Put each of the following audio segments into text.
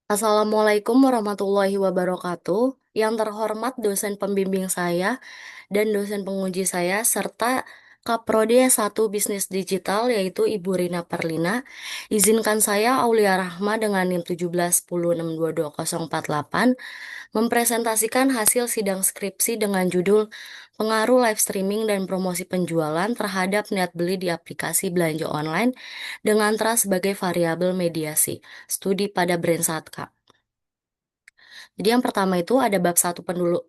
Assalamualaikum warahmatullahi wabarakatuh. Yang terhormat dosen pembimbing saya dan dosen penguji saya serta Kaprodi S1 Bisnis Digital yaitu Ibu Rina Perlina. Izinkan saya Aulia Rahma dengan NIM 1710622048 mempresentasikan hasil sidang skripsi dengan judul Pengaruh Live Streaming dan Promosi Penjualan terhadap Niat Beli di Aplikasi Belanja Online dengan trust sebagai variabel mediasi. Studi pada Brandsatka. Jadi yang pertama itu ada bab satu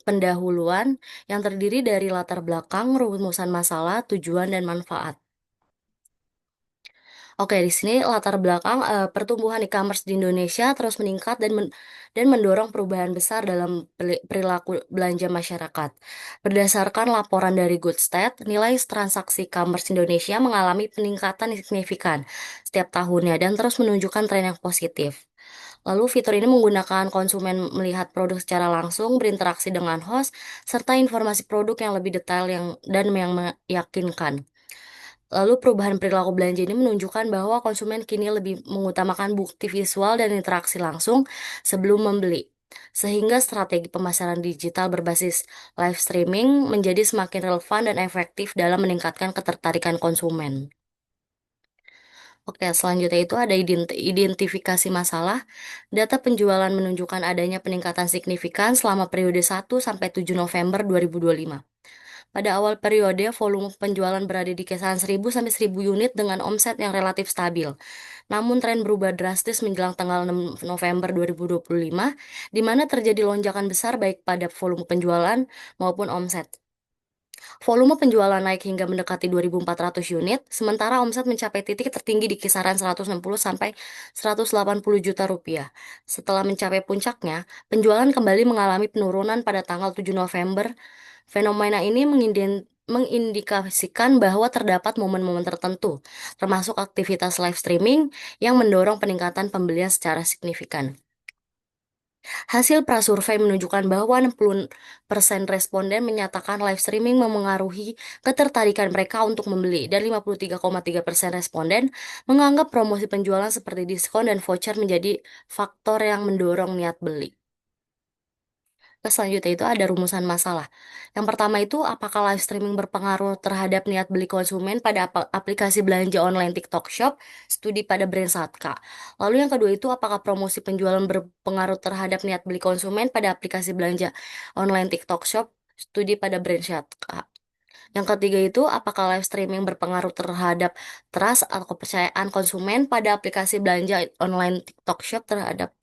pendahuluan yang terdiri dari latar belakang, rumusan masalah, tujuan, dan manfaat. Oke, di sini latar belakang pertumbuhan e-commerce di Indonesia terus meningkat dan mendorong perubahan besar dalam perilaku belanja masyarakat. Berdasarkan laporan dari Goodstat, nilai transaksi e-commerce Indonesia mengalami peningkatan signifikan setiap tahunnya dan terus menunjukkan tren yang positif. Lalu fitur ini menggunakan konsumen melihat produk secara langsung, berinteraksi dengan host, serta informasi produk yang lebih detail yang meyakinkan. Lalu perubahan perilaku belanja ini menunjukkan bahwa konsumen kini lebih mengutamakan bukti visual dan interaksi langsung sebelum membeli. Sehingga strategi pemasaran digital berbasis live streaming menjadi semakin relevan dan efektif dalam meningkatkan ketertarikan konsumen. Oke, selanjutnya itu ada identifikasi masalah. Data penjualan menunjukkan adanya peningkatan signifikan selama periode 1 sampai 7 November 2025. Pada awal periode, volume penjualan berada di kisaran 1000 sampai 1000 unit dengan omset yang relatif stabil. Namun tren berubah drastis menjelang tanggal 6 November 2025, di mana terjadi lonjakan besar baik pada volume penjualan maupun omset. Volume penjualan naik hingga mendekati 2.400 unit, sementara omset mencapai titik tertinggi di kisaran 160 sampai 180 juta rupiah. Setelah mencapai puncaknya, penjualan kembali mengalami penurunan pada tanggal 7 November. Fenomena ini mengindikasikan bahwa terdapat momen-momen tertentu, termasuk aktivitas live streaming yang mendorong peningkatan pembelian secara signifikan. Hasil prasurvei menunjukkan bahwa 60% responden menyatakan live streaming memengaruhi ketertarikan mereka untuk membeli, dan 53,3% responden menganggap promosi penjualan seperti diskon dan voucher menjadi faktor yang mendorong niat beli. Selanjutnya itu ada rumusan masalah. Yang pertama itu, apakah live streaming berpengaruh terhadap niat beli konsumen pada aplikasi belanja online TikTok Shop? Studi pada Brandsatka. Lalu yang kedua itu, apakah promosi penjualan berpengaruh terhadap niat beli konsumen pada aplikasi belanja online TikTok Shop? Studi pada Brandsatka. Yang ketiga itu, apakah live streaming berpengaruh terhadap trust atau kepercayaan konsumen pada aplikasi belanja online TikTok Shop terhadap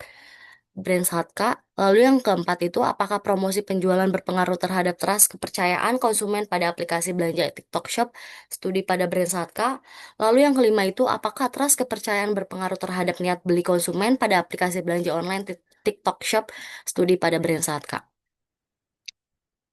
Brandsatka. Lalu yang keempat itu, apakah promosi penjualan berpengaruh terhadap trust kepercayaan konsumen pada aplikasi belanja TikTok Shop? Studi pada Brandsatka. Lalu yang kelima itu, apakah trust kepercayaan berpengaruh terhadap niat beli konsumen pada aplikasi belanja online TikTok Shop? Studi pada Brandsatka.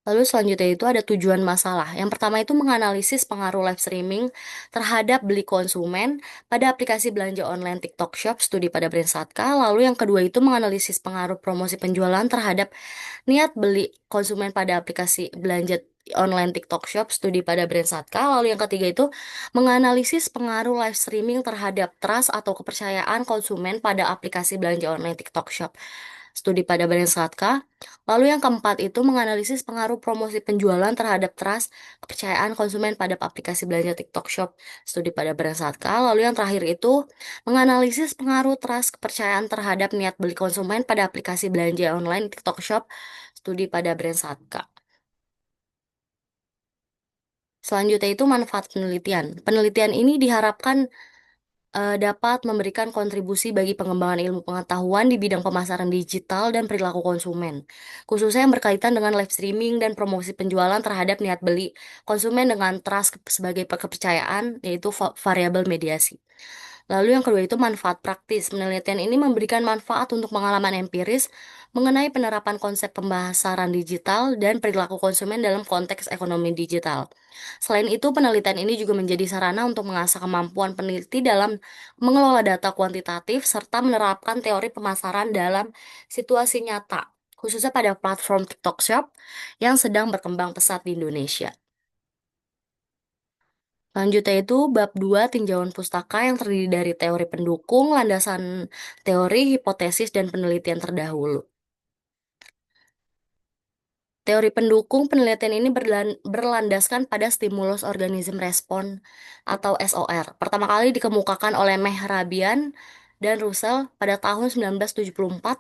Lalu selanjutnya itu ada tujuan masalah. Yang pertama itu menganalisis pengaruh live streaming terhadap beli konsumen pada aplikasi belanja online TikTok Shop, studi pada Brandsatka. Lalu yang kedua itu menganalisis pengaruh promosi penjualan terhadap niat beli konsumen pada aplikasi belanja online TikTok Shop, studi pada Brandsatka. Lalu yang ketiga itu menganalisis pengaruh live streaming terhadap trust atau kepercayaan konsumen pada aplikasi belanja online TikTok Shop, studi pada Brandsatka. Lalu yang keempat itu menganalisis pengaruh promosi penjualan terhadap trust kepercayaan konsumen pada aplikasi belanja TikTok Shop, studi pada Brandsatka. Lalu yang terakhir itu menganalisis pengaruh trust kepercayaan terhadap niat beli konsumen pada aplikasi belanja online TikTok Shop, studi pada Brandsatka. Selanjutnya itu manfaat penelitian. Penelitian ini diharapkan dapat memberikan kontribusi bagi pengembangan ilmu pengetahuan di bidang pemasaran digital dan perilaku konsumen, khususnya yang berkaitan dengan live streaming dan promosi penjualan terhadap niat beli konsumen dengan trust sebagai kepercayaan, yaitu variabel mediasi. Lalu yang kedua itu manfaat praktis. Penelitian ini memberikan manfaat untuk pengalaman empiris mengenai penerapan konsep pemasaran digital dan perilaku konsumen dalam konteks ekonomi digital. Selain itu, penelitian ini juga menjadi sarana untuk mengasah kemampuan peneliti dalam mengelola data kuantitatif serta menerapkan teori pemasaran dalam situasi nyata, khususnya pada platform TikTok Shop yang sedang berkembang pesat di Indonesia. Selanjutnya itu bab 2 tinjauan pustaka yang terdiri dari teori pendukung, landasan teori, hipotesis, dan penelitian terdahulu. Teori pendukung penelitian ini berlandaskan pada stimulus organism respon atau SOR. Pertama kali dikemukakan oleh Mehrabian dan Russell pada tahun 1974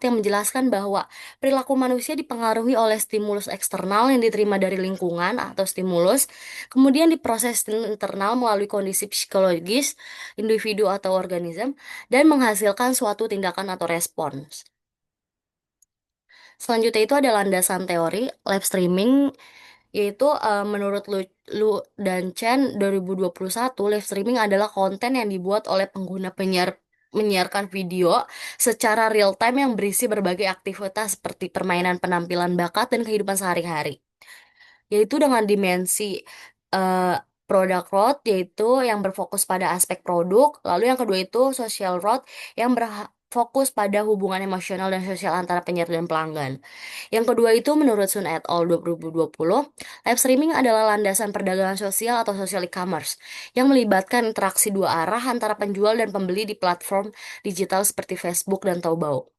yang menjelaskan bahwa perilaku manusia dipengaruhi oleh stimulus eksternal yang diterima dari lingkungan atau stimulus, kemudian diproses internal melalui kondisi psikologis individu atau organisme dan menghasilkan suatu tindakan atau respons. Selanjutnya itu ada landasan teori live streaming, yaitu menurut Lu dan Chen 2021, live streaming adalah konten yang dibuat oleh pengguna menyiarkan video secara real time yang berisi berbagai aktivitas seperti permainan, penampilan bakat, dan kehidupan sehari-hari, yaitu dengan dimensi eh, product road, yaitu yang berfokus pada aspek produk. Lalu yang kedua itu social road, yang berfokus pada hubungan emosional dan sosial antara penyiar dan pelanggan. Yang kedua itu menurut Sun et al. 2020, live streaming adalah landasan perdagangan sosial atau social e-commerce yang melibatkan interaksi dua arah antara penjual dan pembeli di platform digital seperti Facebook dan Taobao.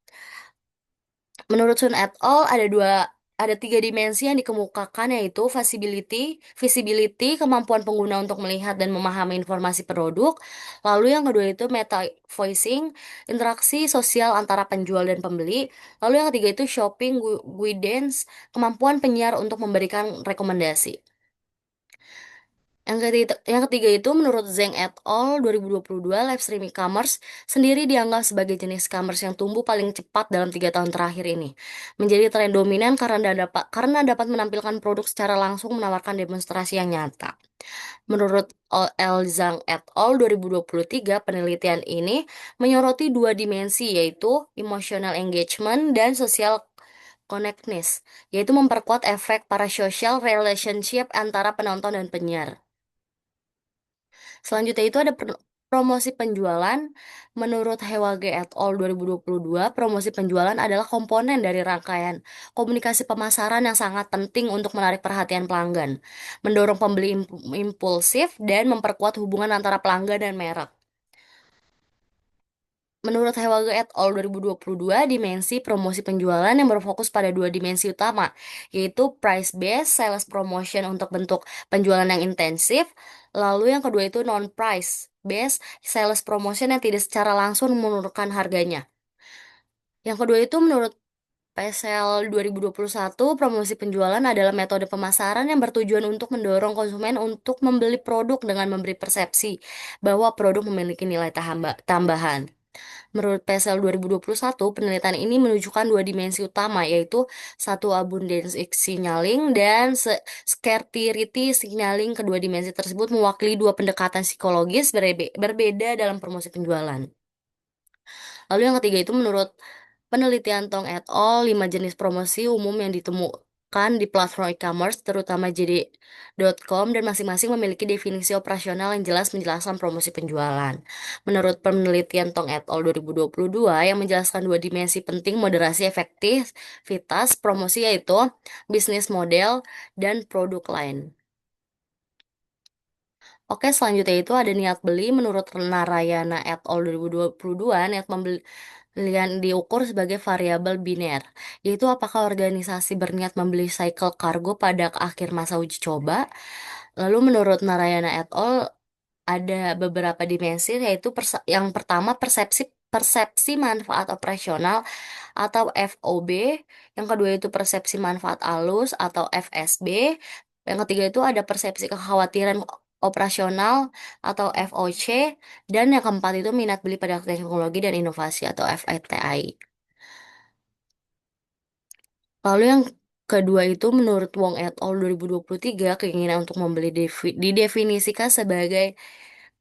Menurut Sun et al. Ada tiga dimensi yang dikemukakan, yaitu visibility, kemampuan pengguna untuk melihat dan memahami informasi produk. Lalu yang kedua itu meta voicing, interaksi sosial antara penjual dan pembeli. Lalu yang ketiga itu shopping guidance, kemampuan penyiar untuk memberikan rekomendasi. Yang ketiga itu menurut Zhang et al. 2022, live streaming e-commerce sendiri dianggap sebagai jenis e-commerce yang tumbuh paling cepat dalam 3 tahun terakhir ini. Menjadi tren dominan karena dapat menampilkan produk secara langsung, menawarkan demonstrasi yang nyata. Menurut L. Zhang et al. 2023, penelitian ini menyoroti dua dimensi, yaitu emotional engagement dan social connectedness, yaitu memperkuat efek para social relationship antara penonton dan penyiar. Selanjutnya itu ada promosi penjualan. Menurut Hewage et al. 2022, promosi penjualan adalah komponen dari rangkaian komunikasi pemasaran yang sangat penting untuk menarik perhatian pelanggan, mendorong pembeli impulsif, dan memperkuat hubungan antara pelanggan dan merek. Menurut Hewage et al. 2022, dimensi promosi penjualan yang berfokus pada dua dimensi utama, yaitu price-based sales promotion untuk bentuk penjualan yang intensif, lalu yang kedua itu non-price-based sales promotion yang tidak secara langsung menurunkan harganya. Yang kedua itu menurut PSL 2021, promosi penjualan adalah metode pemasaran yang bertujuan untuk mendorong konsumen untuk membeli produk dengan memberi persepsi bahwa produk memiliki nilai tambahan. Menurut PSL 2021, penelitian ini menunjukkan dua dimensi utama, yaitu satu abundance signaling dan scarcity signaling. Kedua dimensi tersebut mewakili dua pendekatan psikologis berbeda dalam promosi penjualan. Lalu yang ketiga itu menurut penelitian Tong et al., 5 jenis promosi umum yang ditemukan di platform e-commerce, terutama JD.com, dan masing-masing memiliki definisi operasional yang jelas menjelaskan promosi penjualan. Menurut penelitian Tong et al. 2022 yang menjelaskan dua dimensi penting moderasi efektivitas promosi, yaitu bisnis model dan produk lain. Oke, selanjutnya itu ada niat beli. Menurut Narayana et al. 2022, niat pembelian diukur sebagai variabel biner, yaitu apakah organisasi berniat membeli cycle cargo pada akhir masa uji coba. Lalu menurut Narayana et al. Ada beberapa dimensi, yaitu yang pertama persepsi persepsi manfaat operasional atau FOB, yang kedua itu persepsi manfaat alus atau FSB, yang ketiga itu ada persepsi kekhawatiran operasional atau FOC, dan yang keempat itu minat beli pada teknologi dan inovasi atau FITI. Lalu yang kedua itu menurut Wong et al. 2023, keinginan untuk membeli didefinisikan sebagai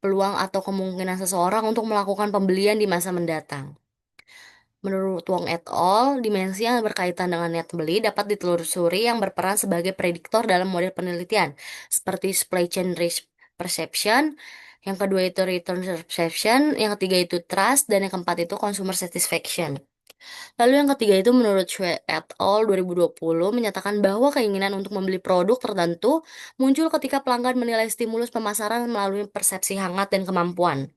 peluang atau kemungkinan seseorang untuk melakukan pembelian di masa mendatang. Menurut Wong et al., dimensi yang berkaitan dengan niat beli dapat ditelusuri yang berperan sebagai prediktor dalam model penelitian, seperti supply chain risk perception, yang kedua itu return perception, yang ketiga itu trust, dan yang keempat itu consumer satisfaction. Lalu yang ketiga itu menurut Xue et al. 2020 menyatakan bahwa keinginan untuk membeli produk tertentu muncul ketika pelanggan menilai stimulus pemasaran melalui persepsi hangat dan kemampuan.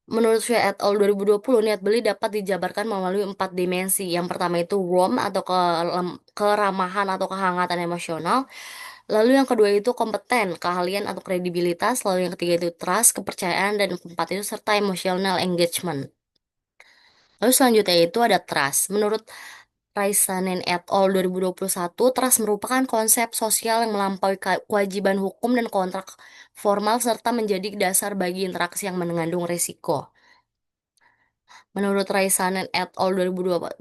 Menurut Xue et al. 2020, niat beli dapat dijabarkan melalui empat dimensi. Yang pertama itu warm atau keramahan atau kehangatan emosional. Lalu yang kedua itu kompeten, keahlian atau kredibilitas. Lalu yang ketiga itu trust, kepercayaan. Dan yang keempat itu serta emotional engagement. Lalu selanjutnya itu ada trust. Menurut Raisanen et al. 2021, trust merupakan konsep sosial yang melampaui kewajiban hukum dan kontrak formal serta menjadi dasar bagi interaksi yang mengandung risiko. Menurut Raisanen et al. 2021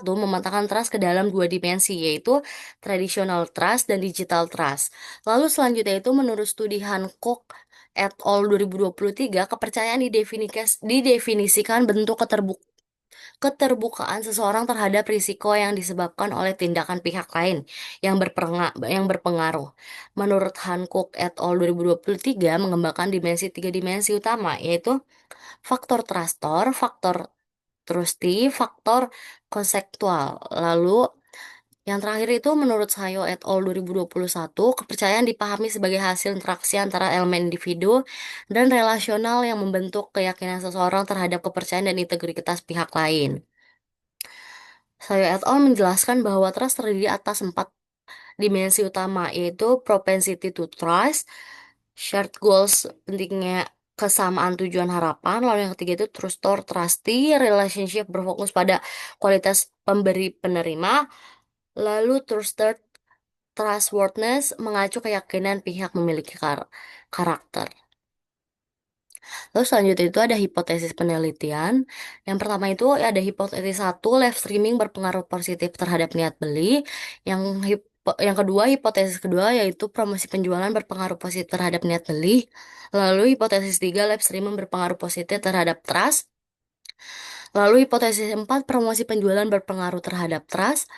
memetakan trust ke dalam dua dimensi, yaitu traditional trust dan digital trust. Lalu selanjutnya itu menurut studi Hancock et al. 2023, kepercayaan didefinisikan bentuk keterbukaan seseorang terhadap risiko yang disebabkan oleh tindakan pihak lain yang berpengaruh. Menurut Hancock et al. 2023 mengembangkan tiga dimensi utama, yaitu faktor trustor, faktor trusty, faktor konseptual. Lalu yang terakhir itu menurut Sayo et al. 2021, kepercayaan dipahami sebagai hasil interaksi antara elemen individu dan relasional yang membentuk keyakinan seseorang terhadap kepercayaan dan integritas pihak lain. Sayo et al. Menjelaskan bahwa trust terdiri atas empat dimensi utama, yaitu propensity to trust, shared goals, pentingnya kesamaan tujuan harapan. Lalu yang ketiga itu trustor, trusty, relationship berfokus pada kualitas pemberi penerima. Lalu trusted, trustworthiness, mengacu keyakinan pihak memiliki karakter. Lalu selanjutnya itu ada hipotesis penelitian. Yang pertama itu ada hipotesis satu, live streaming berpengaruh positif terhadap niat beli. Yang kedua, hipotesis kedua yaitu promosi penjualan berpengaruh positif terhadap niat beli. Lalu hipotesis tiga, live streaming berpengaruh positif terhadap trust. Lalu hipotesis empat, promosi penjualan berpengaruh terhadap trust.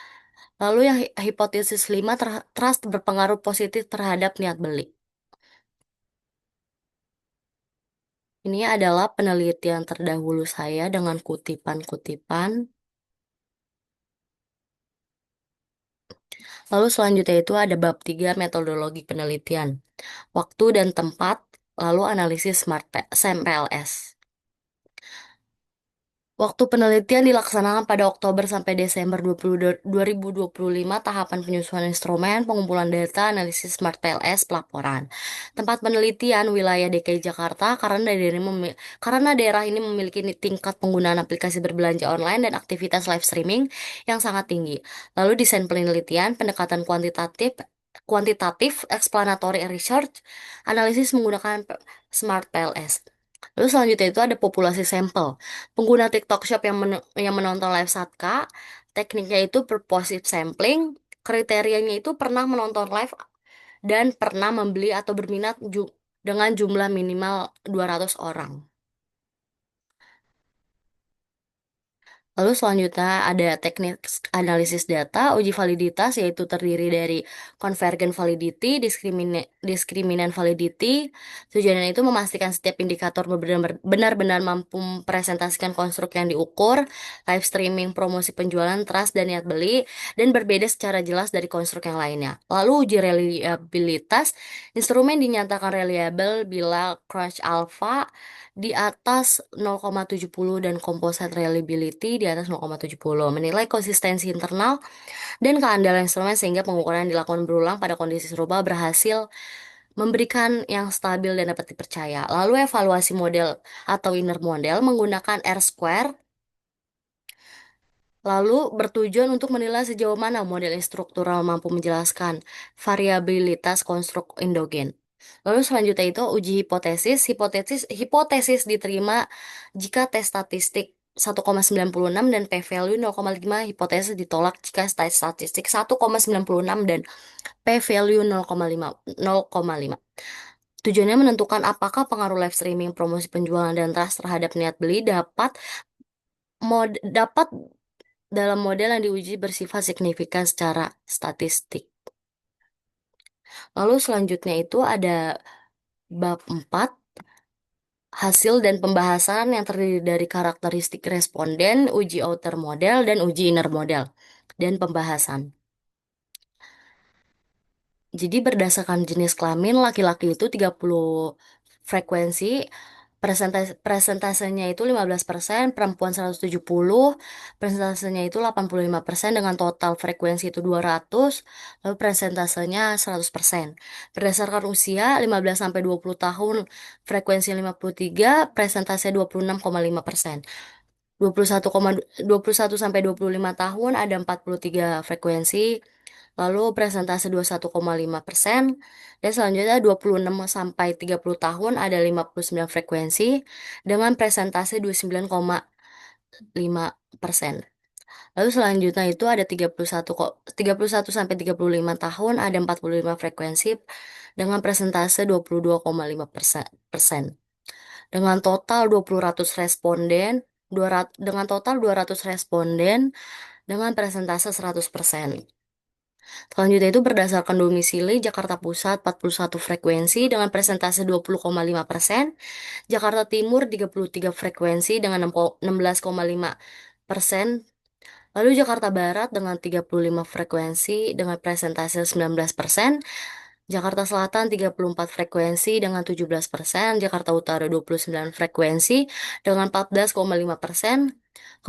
Lalu yang hipotesis lima, trust berpengaruh positif terhadap niat beli. Ini adalah penelitian terdahulu saya dengan kutipan-kutipan. Lalu selanjutnya itu ada bab 3 metodologi penelitian. Waktu dan tempat, lalu analisis SAMPLS. Waktu penelitian dilaksanakan pada Oktober sampai Desember 2025, tahapan penyusunan instrumen, pengumpulan data, analisis Smart PLS, pelaporan. Tempat penelitian wilayah DKI Jakarta karena daerah ini memiliki tingkat penggunaan aplikasi berbelanja online dan aktivitas live streaming yang sangat tinggi. Lalu desain penelitian, pendekatan kuantitatif, explanatory research, analisis menggunakan Smart PLS. Lalu selanjutnya itu ada populasi sampel. Pengguna TikTok Shop yang menonton live Satka, tekniknya itu purposive sampling, kriterianya itu pernah menonton live dan pernah membeli atau berminat dengan jumlah minimal 200 orang. Lalu selanjutnya ada teknik analisis data, uji validitas yaitu terdiri dari convergent validity, discriminant validity. Tujuannya itu memastikan setiap indikator benar-benar mampu mempresentasikan konstruk yang diukur, live streaming, promosi penjualan, trust, dan niat beli, dan berbeda secara jelas dari konstruk yang lainnya. Lalu uji reliabilitas, instrumen dinyatakan reliable bila Crunch Alpha di atas 0,70 dan composite reliability di atas 0,70. Menilai konsistensi internal dan keandalan instrumen sehingga pengukuran yang dilakukan berulang pada kondisi serupa berhasil memberikan yang stabil dan dapat dipercaya. Lalu evaluasi model atau inner model menggunakan R-square lalu bertujuan untuk menilai sejauh mana model struktural mampu menjelaskan variabilitas konstruk endogen. Lalu selanjutnya itu uji hipotesis. Hipotesis diterima jika tes statistik 1,96 dan p-value 0,5. Hipotesis ditolak jika tes statistik 1,96 dan p-value 0,5. Tujuannya menentukan apakah pengaruh live streaming, promosi penjualan, dan trust terhadap niat beli dapat dalam model yang diuji bersifat signifikan secara statistik. Lalu selanjutnya itu ada bab 4, hasil dan pembahasan yang terdiri dari karakteristik responden, uji outer model, dan uji inner model, dan pembahasan. Jadi berdasarkan jenis kelamin, laki-laki itu 30 frekuensi, presentasenya itu 15%, perempuan 170, presentasenya itu 85% dengan total frekuensi itu 200, lalu presentasenya 100%. Berdasarkan usia 15 sampai 20 tahun, frekuensi 53, presentasenya 26,5%. 21 sampai 25 tahun ada 43 frekuensi, lalu presentase 21,5%, dan selanjutnya 26 sampai 30 tahun ada 59 frekuensi dengan presentase 29,5%. Lalu selanjutnya itu ada 31 sampai 35 tahun ada 45 frekuensi dengan presentase 22,5%. Dengan total 200 responden, dengan total 200 responden dengan presentase 100%. Selanjutnya itu berdasarkan domisili Jakarta Pusat 41 frekuensi dengan presentase 20,5%, Jakarta Timur 33 frekuensi dengan 16,5%, lalu Jakarta Barat dengan 35 frekuensi dengan presentase 19%, Jakarta Selatan 34 frekuensi dengan 17%, Jakarta Utara 29 frekuensi dengan 14,5%,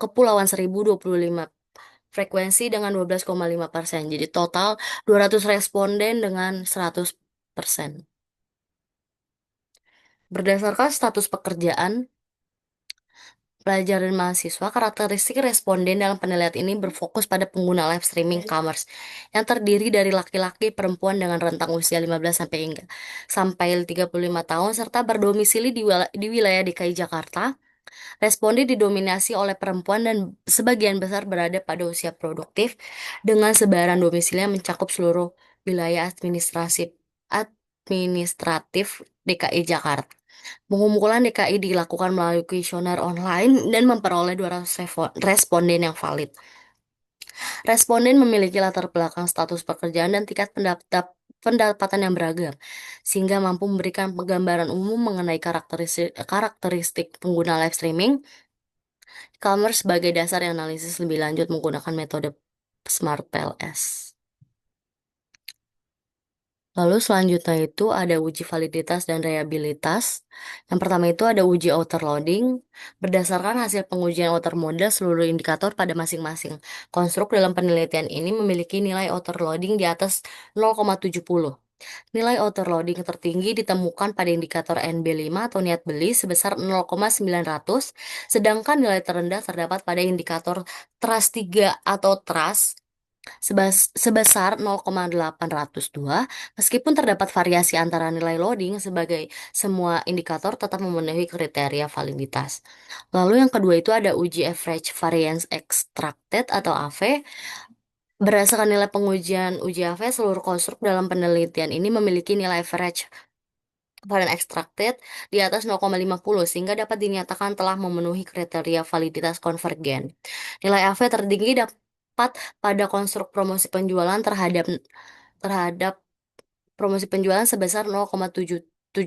Kepulauan Seribu 25 frekuensi dengan 12,5%. Jadi total 200 responden dengan 100%. Berdasarkan status pekerjaan, pelajar dan mahasiswa, karakteristik responden dalam penilaian ini berfokus pada pengguna live streaming commerce yang terdiri dari laki-laki, perempuan dengan rentang usia 15 sampai 35 tahun serta berdomisili di wilayah DKI Jakarta. Responden didominasi oleh perempuan dan sebagian besar berada pada usia produktif dengan sebaran domisili yang mencakup seluruh wilayah administratif DKI Jakarta. Pengumpulan DKI dilakukan melalui kuesioner online dan memperoleh 200 responden yang valid. Responden memiliki latar belakang status pekerjaan dan tingkat pendapatan yang beragam, sehingga mampu memberikan penggambaran umum mengenai karakteristik pengguna live streaming e-commerce sebagai dasar analisis lebih lanjut menggunakan metode Smart PLS. Lalu selanjutnya itu ada uji validitas dan reliabilitas. Yang pertama itu ada uji outer loading. Berdasarkan hasil pengujian outer model, seluruh indikator pada masing-masing konstruk dalam penelitian ini memiliki nilai outer loading di atas 0,70. Nilai outer loading tertinggi ditemukan pada indikator NB5 atau niat beli sebesar 0,900, sedangkan nilai terendah terdapat pada indikator trust 3 atau trust sebesar 0,802. Meskipun terdapat variasi antara nilai loading, sebagai semua indikator tetap memenuhi kriteria validitas. Lalu yang kedua itu ada uji average variance extracted atau AV. Berdasarkan nilai pengujian uji AV, seluruh konstruk dalam penelitian ini memiliki nilai average variance extracted di atas 0,50 sehingga dapat dinyatakan telah memenuhi kriteria validitas konvergen. Nilai AV tertinggi dapat pada konstruk promosi penjualan terhadap promosi penjualan sebesar 0,779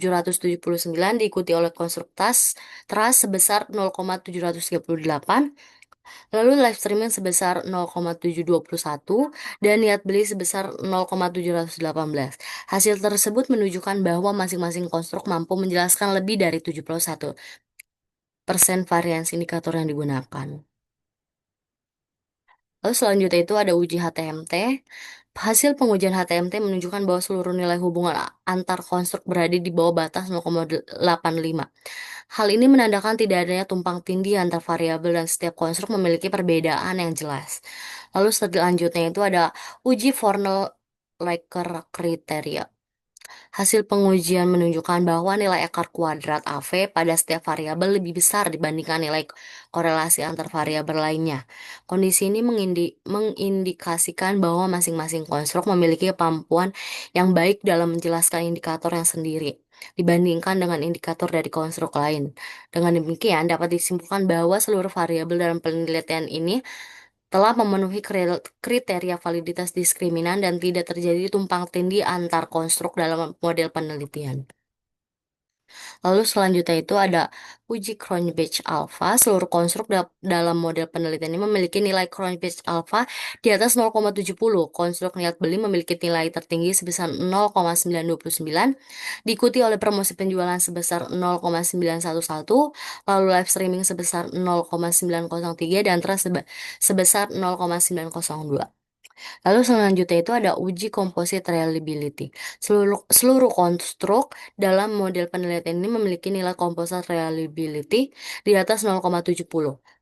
diikuti oleh konstruk trust sebesar 0,738, lalu live streaming sebesar 0,721 dan niat beli sebesar 0,718. Hasil tersebut menunjukkan bahwa masing-masing konstruk mampu menjelaskan lebih dari 71% variansi indikator yang digunakan. Lalu selanjutnya itu ada uji HTMT. Hasil pengujian HTMT menunjukkan bahwa seluruh nilai hubungan antar konstruk berada di bawah batas 0,85. Hal ini menandakan tidak adanya tumpang tindih antar variabel dan setiap konstruk memiliki perbedaan yang jelas. Lalu selanjutnya itu ada uji Fornell-Laker kriteria. Hasil pengujian menunjukkan bahwa nilai akar kuadrat AV pada setiap variabel lebih besar dibandingkan nilai korelasi antar variabel lainnya. Kondisi ini mengindikasikan bahwa masing-masing konstruk memiliki kemampuan yang baik dalam menjelaskan indikator yang sendiri dibandingkan dengan indikator dari konstruk lain. Dengan demikian, dapat disimpulkan bahwa seluruh variabel dalam penelitian ini telah memenuhi kriteria validitas diskriminan dan tidak terjadi tumpang tindih antar konstruk dalam model penelitian. Lalu selanjutnya itu ada uji Cronbach alpha. Seluruh konstruk dalam model penelitian ini memiliki nilai Cronbach alpha di atas 0,70. Konstruk niat beli memiliki nilai tertinggi sebesar 0,929, diikuti oleh promosi penjualan sebesar 0,911, lalu live streaming sebesar 0,903, dan trust sebesar 0,902. Lalu selanjutnya itu ada uji composite reliability. Seluruh konstruk dalam model penelitian ini memiliki nilai composite reliability di atas 0,70.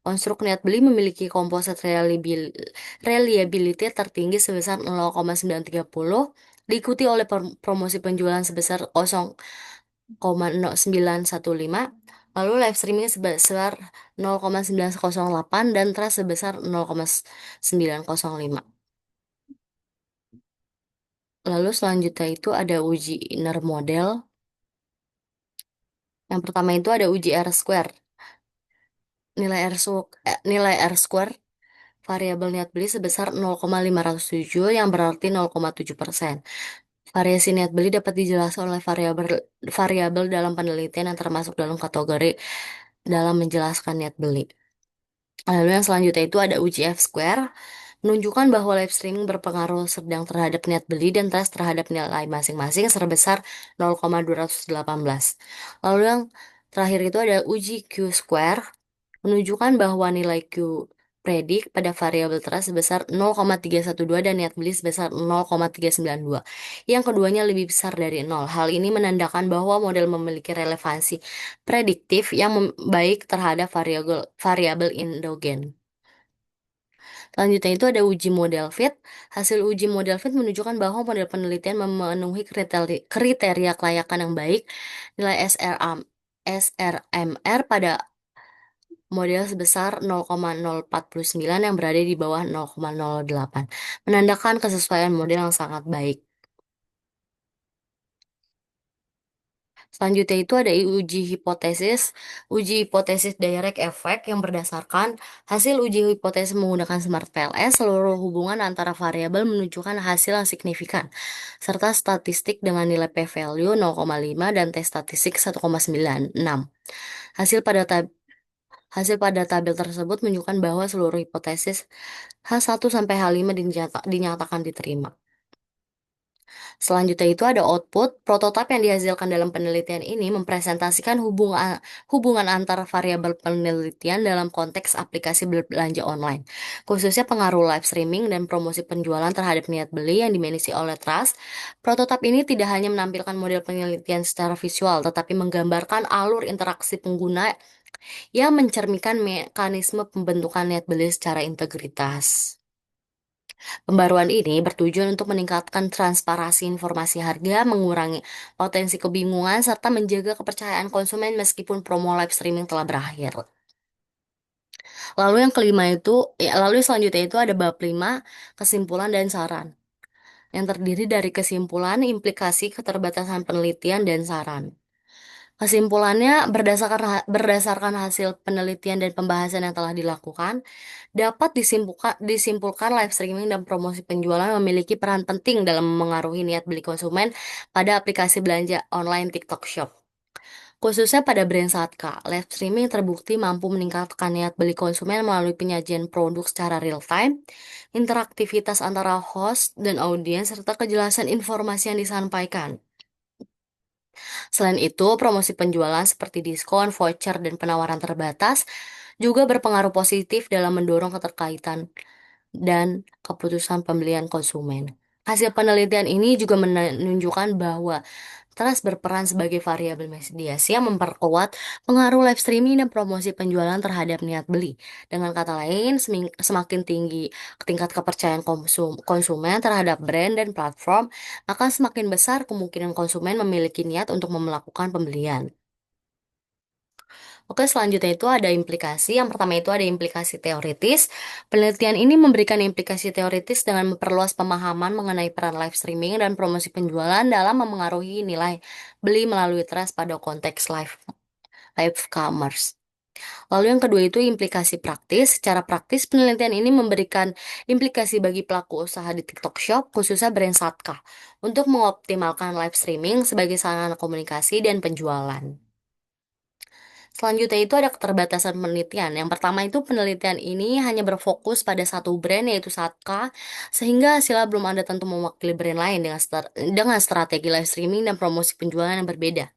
Konstruk niat beli memiliki composite reliability tertinggi sebesar 0,930, diikuti oleh promosi penjualan sebesar 0,915, lalu live streaming sebesar 0,908, dan trust sebesar 0,905. Lalu selanjutnya itu ada uji inner model. Yang pertama itu ada uji R-square. Nilai R-square variabel niat beli sebesar 0,507 yang berarti 0,7%. Variasi niat beli dapat dijelaskan oleh variabel variabel dalam penelitian yang termasuk dalam kategori dalam menjelaskan niat beli. Lalu yang selanjutnya itu ada uji F-square, menunjukkan bahwa live streaming berpengaruh sedang terhadap niat beli dan trust terhadap nilai masing-masing sebesar 0,218. Lalu yang terakhir itu ada uji Q-square, menunjukkan bahwa nilai Q predik pada variabel trust sebesar 0,312 dan niat beli sebesar 0,392. Yang keduanya lebih besar dari 0. Hal ini menandakan bahwa model memiliki relevansi prediktif yang baik terhadap variabel variabel endogen. Selanjutnya itu ada uji model fit. Hasil uji model fit menunjukkan bahwa model penelitian memenuhi kriteria kelayakan yang baik. Nilai SRMR pada model sebesar 0,049 yang berada di bawah 0,08, menandakan kesesuaian model yang sangat baik. Selanjutnya itu ada uji hipotesis. Uji hipotesis direct effect yang berdasarkan hasil uji hipotesis menggunakan smart PLS, seluruh hubungan antara variabel menunjukkan hasil yang signifikan, serta statistik dengan nilai p-value 0,5 dan t statistik 1,96. Hasil pada tab Hasil pada tabel tersebut menunjukkan bahwa seluruh hipotesis H1 sampai H5 dinyatakan diterima. Selanjutnya itu ada output. Prototipe yang dihasilkan dalam penelitian ini mempresentasikan hubungan antara variabel penelitian dalam konteks aplikasi belanja online, khususnya pengaruh live streaming dan promosi penjualan terhadap niat beli yang dimensi oleh trust. Prototipe ini tidak hanya menampilkan model penelitian secara visual, tetapi menggambarkan alur interaksi pengguna yang mencerminkan mekanisme pembentukan niat beli secara integritas. Pembaruan ini bertujuan untuk meningkatkan transparansi informasi harga, mengurangi potensi kebingungan, serta menjaga kepercayaan konsumen meskipun promo live streaming telah berakhir. Lalu yang selanjutnya itu ada bab 5, kesimpulan dan saran, yang terdiri dari kesimpulan, implikasi, keterbatasan penelitian, dan saran. Kesimpulannya, berdasarkan hasil penelitian dan pembahasan yang telah dilakukan, dapat disimpulkan live streaming dan promosi penjualan memiliki peran penting dalam memengaruhi niat beli konsumen pada aplikasi belanja online TikTok Shop. Khususnya pada brand Satka, live streaming terbukti mampu meningkatkan niat beli konsumen melalui penyajian produk secara real time, interaktivitas antara host dan audiens, serta kejelasan informasi yang disampaikan. Selain itu, promosi penjualan seperti diskon, voucher, dan penawaran terbatas juga berpengaruh positif dalam mendorong keterkaitan dan keputusan pembelian konsumen. Hasil penelitian ini juga menunjukkan bahwa trust berperan sebagai variabel mediasi yang memperkuat pengaruh live streaming dan promosi penjualan terhadap niat beli. Dengan kata lain, semakin tinggi tingkat kepercayaan konsumen terhadap brand dan platform, maka semakin besar kemungkinan konsumen memiliki niat untuk melakukan pembelian. Oke, selanjutnya itu ada implikasi. Yang pertama itu ada implikasi teoritis. Penelitian ini memberikan implikasi teoritis dengan memperluas pemahaman mengenai peran live streaming dan promosi penjualan dalam memengaruhi nilai beli melalui trust pada konteks live commerce. Lalu yang kedua itu implikasi praktis. Secara praktis, penelitian ini memberikan implikasi bagi pelaku usaha di TikTok Shop, khususnya brand Satka, untuk mengoptimalkan live streaming sebagai sarana komunikasi dan penjualan. Selanjutnya itu ada keterbatasan penelitian. Yang pertama itu penelitian ini hanya berfokus pada satu brand yaitu Satka, sehingga hasilnya belum ada tentu mewakili brand lain dengan strategi live streaming dan promosi penjualan yang berbeda.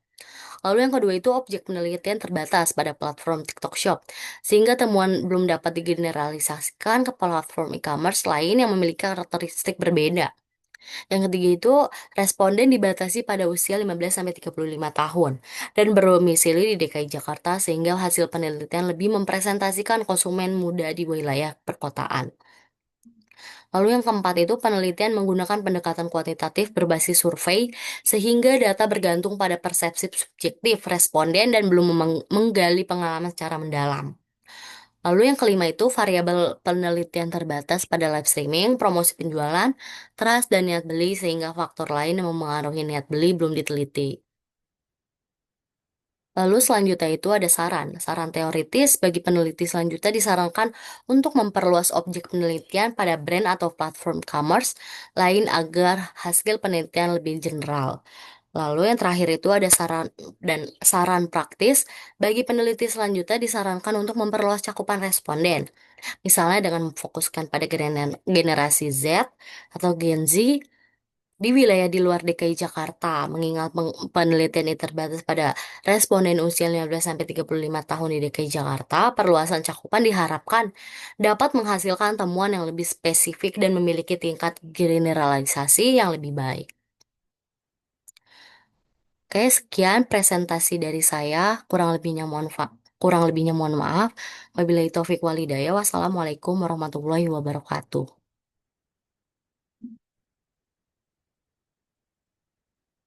Lalu yang kedua itu objek penelitian terbatas pada platform TikTok Shop, sehingga temuan belum dapat digeneralisasikan ke platform e-commerce lain yang memiliki karakteristik berbeda. Yang ketiga itu, responden dibatasi pada usia 15-35 tahun dan berdomisili di DKI Jakarta sehingga hasil penelitian lebih mempresentasikan konsumen muda di wilayah perkotaan. Lalu yang keempat itu penelitian menggunakan pendekatan kuantitatif berbasis survei sehingga data bergantung pada persepsi subjektif responden dan belum menggali pengalaman secara mendalam. Lalu yang kelima itu variabel penelitian terbatas pada live streaming, promosi penjualan, trust, dan niat beli sehingga faktor lain yang memengaruhi niat beli belum diteliti. Lalu selanjutnya itu ada saran. Saran teoritis bagi peneliti selanjutnya disarankan untuk memperluas objek penelitian pada brand atau platform commerce lain agar hasil penelitian lebih general. Lalu yang terakhir itu ada saran praktis bagi peneliti selanjutnya disarankan untuk memperluas cakupan responden. Misalnya dengan memfokuskan pada generasi Z atau Gen Z di wilayah di luar DKI Jakarta, mengingat penelitian ini terbatas pada responden usia 15-35 tahun di DKI Jakarta, perluasan cakupan diharapkan dapat menghasilkan temuan yang lebih spesifik dan memiliki tingkat generalisasi yang lebih baik. Oke, sekian presentasi dari saya. Kurang lebihnya mohon maaf. Wabillahi taufik walhidayah. Wassalamualaikum warahmatullahi wabarakatuh.